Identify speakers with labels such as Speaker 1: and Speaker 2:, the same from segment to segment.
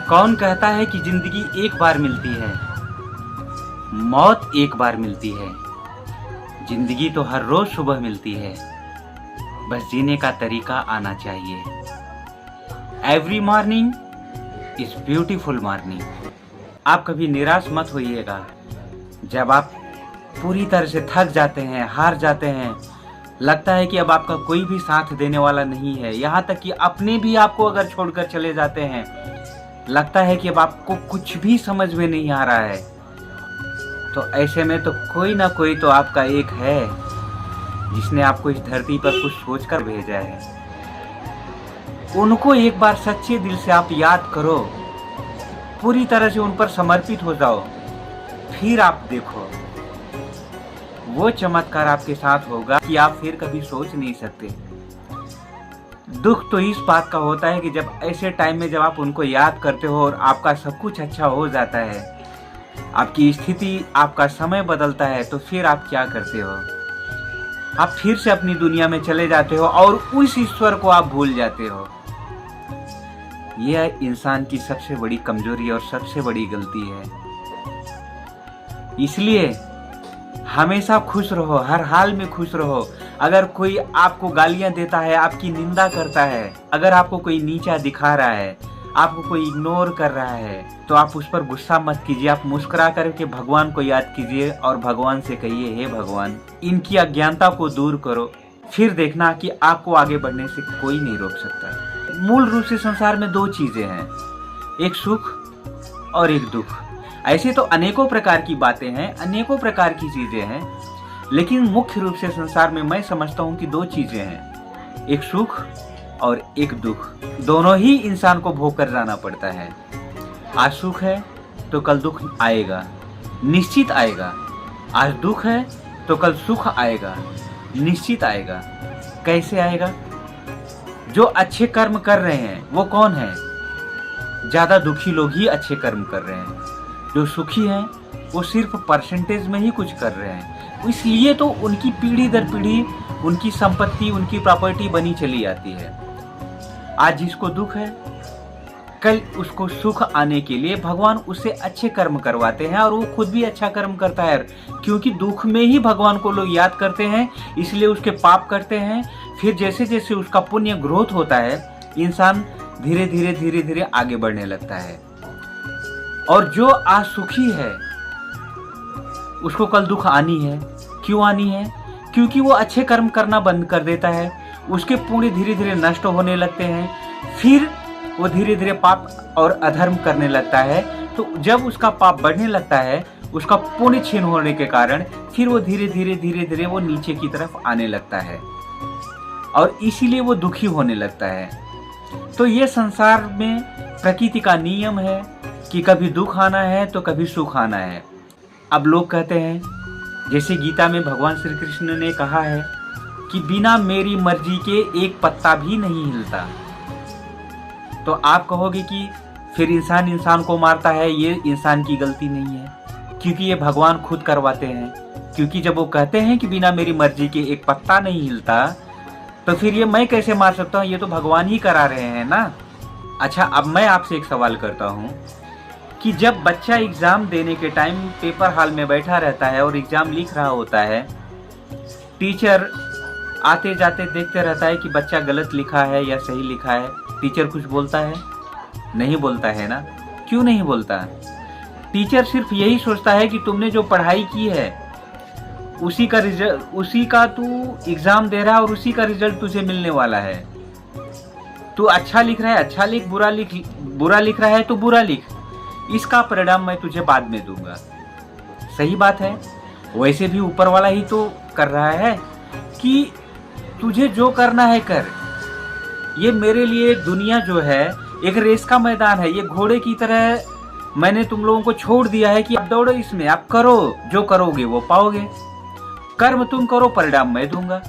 Speaker 1: कौन कहता है कि जिंदगी एक बार मिलती है, मौत एक बार मिलती है। जिंदगी तो हर रोज सुबह मिलती है, बस जीने का तरीका आना चाहिए। Every morning is beautiful morning. आप कभी निराश मत होइएगा। जब आप पूरी तरह से थक जाते हैं, हार जाते हैं, लगता है कि अब आपका कोई भी साथ देने वाला नहीं है, यहाँ तक कि अपने भी आपको अगर छोड़कर चले जाते हैं, लगता है कि अब आपको कुछ भी समझ में नहीं आ रहा है, तो ऐसे में तो कोई ना कोई तो आपका एक है जिसने आपको इस धरती पर कुछ सोचकर भेजा है। उनको एक बार सच्चे दिल से आप याद करो, पूरी तरह से उन पर समर्पित हो जाओ, फिर आप देखो वो चमत्कार आपके साथ होगा कि आप फिर कभी सोच नहीं सकते। दुख तो इस बात का होता है कि जब ऐसे टाइम में जब आप उनको याद करते हो और आपका सब कुछ अच्छा हो जाता है, आपकी स्थिति, आपका समय बदलता है, तो फिर आप क्या करते हो? आप फिर से अपनी दुनिया में चले जाते हो और उस ईश्वर को आप भूल जाते हो। यह इंसान की सबसे बड़ी कमजोरी और सबसे बड़ी गलती है। इसलिए हमेशा खुश रहो, हर हाल में खुश रहो। अगर कोई आपको गालियां देता है, आपकी निंदा करता है, अगर आपको कोई नीचा दिखा रहा है, आपको कोई इग्नोर कर रहा है, तो आप उस पर गुस्सा मत कीजिए। आप मुस्कुरा करके भगवान को याद कीजिए और भगवान से कहिए, हे भगवान, इनकी अज्ञानता को दूर करो। फिर देखना कि आपको आगे बढ़ने से कोई नहीं रोक सकता। मूल रूप से संसार में दो चीजें हैं, एक सुख और एक दुख। ऐसे तो अनेकों प्रकार की बातें हैं, अनेकों प्रकार की चीजें हैं, लेकिन मुख्य रूप से संसार में मैं समझता हूँ कि दो चीजें हैं, एक सुख और एक दुख। दोनों ही इंसान को भोग कर जाना पड़ता है। आज सुख है तो कल दुख आएगा, निश्चित आएगा। आज दुख है तो कल सुख आएगा, निश्चित आएगा। कैसे आएगा? जो अच्छे कर्म कर रहे हैं वो कौन है? ज्यादा दुखी लोग ही अच्छे कर्म कर रहे हैं। जो सुखी हैं वो सिर्फ परसेंटेज में ही कुछ कर रहे हैं, इसलिए तो उनकी पीढ़ी दर पीढ़ी उनकी संपत्ति, उनकी प्रॉपर्टी बनी चली आती है। आज जिसको दुख है, कल उसको सुख आने के लिए भगवान उससे अच्छे कर्म करवाते हैं और वो खुद भी अच्छा कर्म करता है, क्योंकि दुख में ही भगवान को लोग याद करते हैं, इसलिए उसके पाप करते हैं। फिर जैसे जैसे उसका पुण्य ग्रोथ होता है, इंसान धीरे धीरे धीरे धीरे आगे बढ़ने लगता है। और जो आज सुखी है उसको कल दुख आनी है। क्यों आनी है? क्योंकि वो अच्छे कर्म करना बंद कर देता है, उसके पुण्य धीरे धीरे नष्ट होने लगते हैं, फिर वो धीरे धीरे पाप और अधर्म करने लगता है। तो जब उसका पाप बढ़ने लगता है, उसका पुण्य क्षीण होने के कारण, फिर वो धीरे धीरे धीरे धीरे वो नीचे की तरफ आने लगता है और इसीलिए वो दुखी होने लगता है। तो ये संसार में प्रकृति का नियम है कि कभी दुख आना है तो कभी सुख आना है। अब लोग कहते हैं, जैसे गीता में भगवान श्री कृष्ण ने कहा है कि बिना मेरी मर्जी के एक पत्ता भी नहीं हिलता। तो आप कहोगे कि फिर इंसान इंसान को मारता है, ये इंसान की गलती नहीं है, क्योंकि ये भगवान खुद करवाते हैं। क्योंकि जब वो कहते हैं कि बिना मेरी मर्जी के एक पत्ता नहीं हिलता, तो फिर ये मैं कैसे मार सकता हूँ? ये तो भगवान ही करा रहे हैं ना। अच्छा, अब मैं आपसे एक सवाल करता हूँ कि जब बच्चा एग्जाम देने के टाइम पेपर हॉल में बैठा रहता है और एग्जाम लिख रहा होता है, टीचर आते जाते देखते रहता है कि बच्चा गलत लिखा है या सही लिखा है, टीचर कुछ बोलता है? नहीं बोलता है ना। क्यों नहीं बोलता? टीचर सिर्फ यही सोचता है कि तुमने जो पढ़ाई की है उसी का रिजल्ट, उसी का तू एग्जाम दे रहा है और उसी का रिजल्ट तुझे मिलने वाला है। तू अच्छा लिख रहा है अच्छा लिख, बुरा लिख रहा है तो बुरा लिख, इसका परिणाम मैं तुझे बाद में दूंगा। सही बात है। वैसे भी ऊपर वाला ही तो कर रहा है कि तुझे जो करना है कर। ये मेरे लिए दुनिया जो है एक रेस का मैदान है। ये घोड़े की तरह मैंने तुम लोगों को छोड़ दिया है कि आप दौड़ो इसमें, आप करो, जो करोगे वो पाओगे। कर्म तुम करो, परिणाम मैं दूंगा।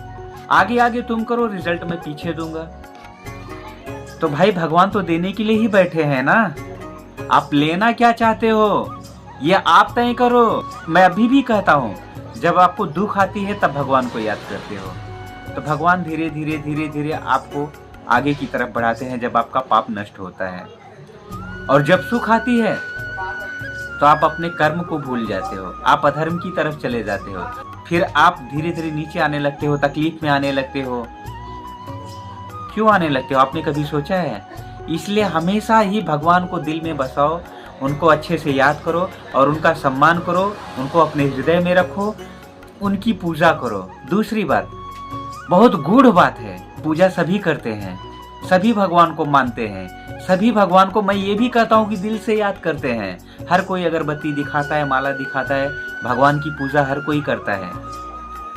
Speaker 1: आगे आगे तुम करो, रिजल्ट मैं पीछे दूंगा। तो भाई भगवान तो देने के लिए ही बैठे हैं ना। आप लेना क्या चाहते हो ये आप तय करो। मैं अभी भी कहता हूँ, जब आपको दुख आती है तब भगवान को याद करते हो, तो भगवान धीरे धीरे आपको आगे की तरफ बढ़ाते हैं जब आपका पाप नष्ट होता है। और जब सुख आती है तो आप अपने कर्म को भूल जाते हो, आप अधर्म की तरफ चले जाते हो, फिर आप धीरे धीरे नीचे आने लगते हो, तकलीफ में आने लगते हो। क्यों आने लगते हो, आपने कभी सोचा है? इसलिए हमेशा ही भगवान को दिल में बसाओ, उनको अच्छे से याद करो और उनका सम्मान करो, उनको अपने हृदय में रखो, उनकी पूजा करो। दूसरी बात, बहुत गूढ़ बात है, पूजा सभी करते हैं, सभी भगवान को मानते हैं, सभी भगवान को मैं ये भी कहता हूँ कि दिल से याद करते हैं। हर कोई अगरबत्ती दिखाता है, माला दिखाता है, भगवान की पूजा हर कोई करता है,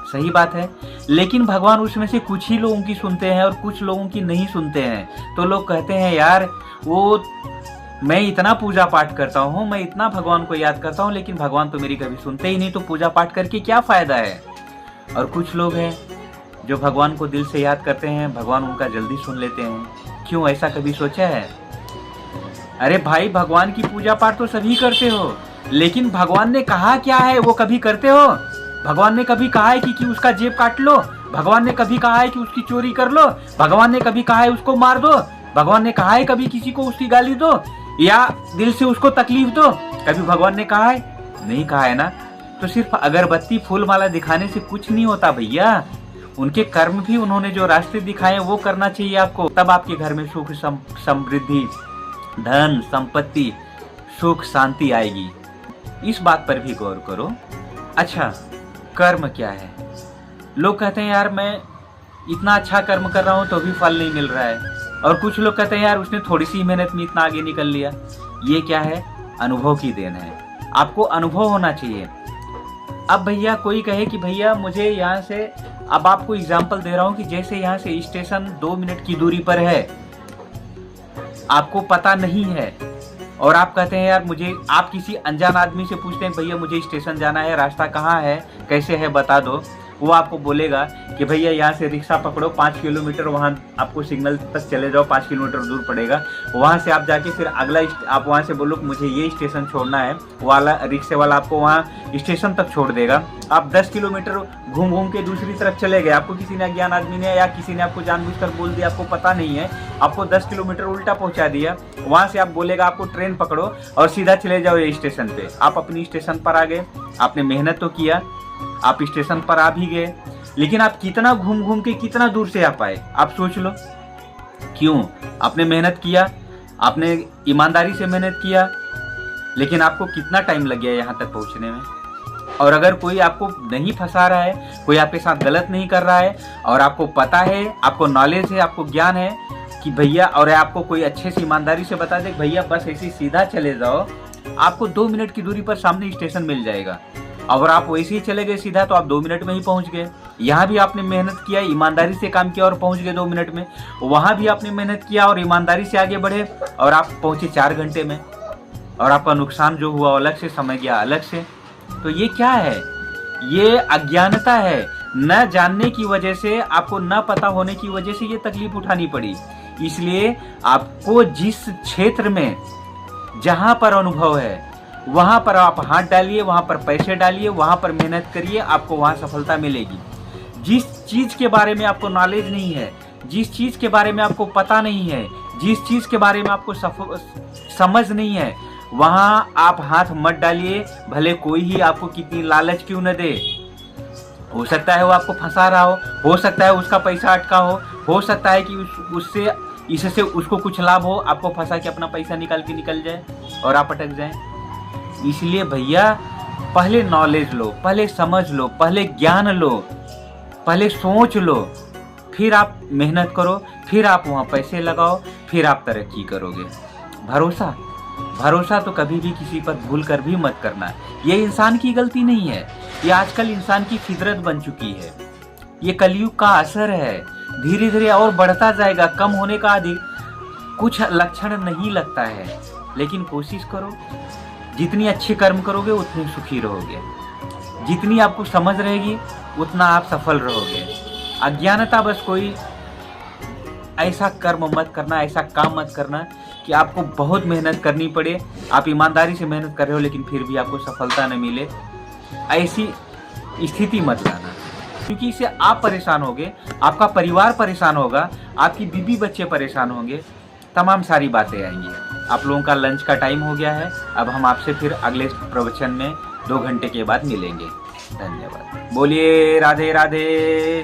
Speaker 1: सही बात है। लेकिन भगवान उसमें से कुछ ही लोगों की सुनते हैं और कुछ लोगों की नहीं सुनते हैं। तो लोग कहते हैं यार वो मैं इतना पूजा पाठ करता हूँ, मैं इतना भगवान को याद करता हूँ, लेकिन भगवान तो मेरी कभी सुनते ही नहीं, तो पूजा पाठ करके क्या फायदा है। और कुछ लोग हैं जो भगवान को दिल से याद करते हैं, भगवान उनका जल्दी सुन लेते हैं। क्यों, ऐसा कभी सोचा है? अरे भाई, भगवान की पूजा पाठ तो सभी करते हो, लेकिन भगवान ने कहा क्या है वो कभी करते हो? भगवान ने कभी कहा है कि उसका जेब काट लो? भगवान ने कभी कहा है कि उसकी चोरी कर लो? भगवान ने कभी कहा है उसको मार दो? भगवान ने कहा है कभी किसी को उसकी गाली दो या दिल से उसको तकलीफ दो? कभी भगवान ने कहा है? नहीं कहा है ना। तो सिर्फ अगरबत्ती फूल माला दिखाने से कुछ नहीं होता भैया, उनके कर्म भी उन्होंने जो रास्ते दिखाए वो करना चाहिए आपको, तब आपके घर में सुख समृद्धि, धन संपत्ति, सुख शांति आएगी। इस बात पर भी गौर करो। अच्छा, कर्म क्या है? लोग कहते हैं यार मैं इतना अच्छा कर्म कर रहा हूँ तो भी फल नहीं मिल रहा है, और कुछ लोग कहते हैं यार उसने थोड़ी सी मेहनत में इतना आगे निकल लिया। ये क्या है? अनुभव की देन है, आपको अनुभव होना चाहिए। अब भैया कोई कहे कि भैया मुझे यहाँ से, अब आपको एग्जाम्पल दे रहा हूँ कि जैसे यहाँ से स्टेशन 2 मिनट की दूरी पर है, आपको पता नहीं है और आप कहते हैं यार मुझे, आप किसी अनजान आदमी से पूछते हैं भैया मुझे स्टेशन जाना है, रास्ता कहाँ है, कैसे है बता दो, वो आपको बोलेगा कि भैया यहाँ से रिक्शा पकड़ो 5 किलोमीटर वहाँ आपको सिग्नल तक चले जाओ, 5 किलोमीटर दूर पड़ेगा, वहाँ से आप जाके फिर अगला आप वहाँ से बोलो मुझे ये स्टेशन छोड़ना है, वाला रिक्शे वाला आपको वहाँ स्टेशन तक छोड़ देगा। आप 10 किलोमीटर घूम घूम के दूसरी तरफ चले गए, आपको किसी ने, अज्ञान आदमी ने या किसी ने आपको जानबूझकर बोल दिया, आपको पता नहीं है, आपको 10 किलोमीटर उल्टा पहुँचा दिया। वहाँ से आप बोलेगा आपको ट्रेन पकड़ो और सीधा चले जाओ ये स्टेशन पे। आप अपनी स्टेशन पर आ गए, आपने मेहनत तो किया, आप स्टेशन पर आ भी गए, लेकिन आप कितना घूम घूम के कितना दूर से आ पाए, आप सोच लो। क्यों? आपने मेहनत किया, आपने ईमानदारी से मेहनत किया, लेकिन आपको कितना टाइम लग गया यहाँ तक पहुँचने में। और अगर कोई आपको नहीं फंसा रहा है, कोई आपके साथ गलत नहीं कर रहा है और आपको पता है, आपको नॉलेज है, आपको ज्ञान है कि भैया, और आपको कोई अच्छे से ईमानदारी से बता दे भैया बस ऐसे सीधा चले जाओ, आपको 2 मिनट की दूरी पर सामने स्टेशन मिल जाएगा। अगर आप वैसे ही चले गए सीधा तो आप 2 मिनट में ही पहुंच गए। यहाँ भी आपने मेहनत किया, ईमानदारी से काम किया और पहुंच गए 2 मिनट में। वहाँ भी आपने मेहनत किया और ईमानदारी से आगे बढ़े और आप पहुंचे 4 घंटे में, और आपका नुकसान जो हुआ अलग से, समय गया अलग से। तो ये क्या है? ये अज्ञानता है। न जानने की वजह से, आपको न पता होने की वजह से ये तकलीफ उठानी पड़ी। इसलिए आपको जिस क्षेत्र में, जहाँ पर अनुभव है, वहां पर आप हाथ डालिए, वहां पर पैसे डालिए, वहां पर मेहनत करिए, आपको वहां सफलता मिलेगी। जिस चीज के बारे में आपको नॉलेज नहीं है, जिस चीज के बारे में आपको पता नहीं है, जिस चीज के बारे में आपको समझ नहीं है, वहां आप हाथ मत डालिए, भले कोई ही आपको कितनी लालच क्यों न दे। हो सकता है वो आपको फंसा रहा हो सकता है उसका पैसा अटका हो सकता है कि उससे इससे उसको कुछ लाभ हो, आपको फंसा के अपना पैसा निकाल के निकल जाए और आप अटक जाए। इसलिए भैया पहले नॉलेज लो, पहले समझ लो, पहले ज्ञान लो, पहले सोच लो, फिर आप मेहनत करो, फिर आप वहाँ पैसे लगाओ, फिर आप तरक्की करोगे। भरोसा तो कभी भी किसी पर भूल कर भी मत करना। ये इंसान की गलती नहीं है, ये आजकल इंसान की फितरत बन चुकी है। ये कलयुग का असर है, धीरे धीरे और बढ़ता जाएगा। कम होने का कुछ लक्षण नहीं लगता है, लेकिन कोशिश करो, जितनी अच्छी कर्म करोगे उतनी सुखी रहोगे, जितनी आपको समझ रहेगी उतना आप सफल रहोगे। अज्ञानता बस कोई ऐसा कर्म मत करना, ऐसा काम मत करना कि आपको बहुत मेहनत करनी पड़े, आप ईमानदारी से मेहनत कर रहे हो लेकिन फिर भी आपको सफलता न मिले, ऐसी स्थिति मत लाना, क्योंकि इससे आप परेशान होगे, आपका परिवार परेशान होगा, आपकी बीवी बच्चे परेशान होंगे, तमाम सारी बातें आएंगी। आप लोगों का लंच का टाइम हो गया है। अब हम आपसे फिर अगले प्रवचन में 2 घंटे के बाद मिलेंगे। धन्यवाद। बोलिए राधे राधे।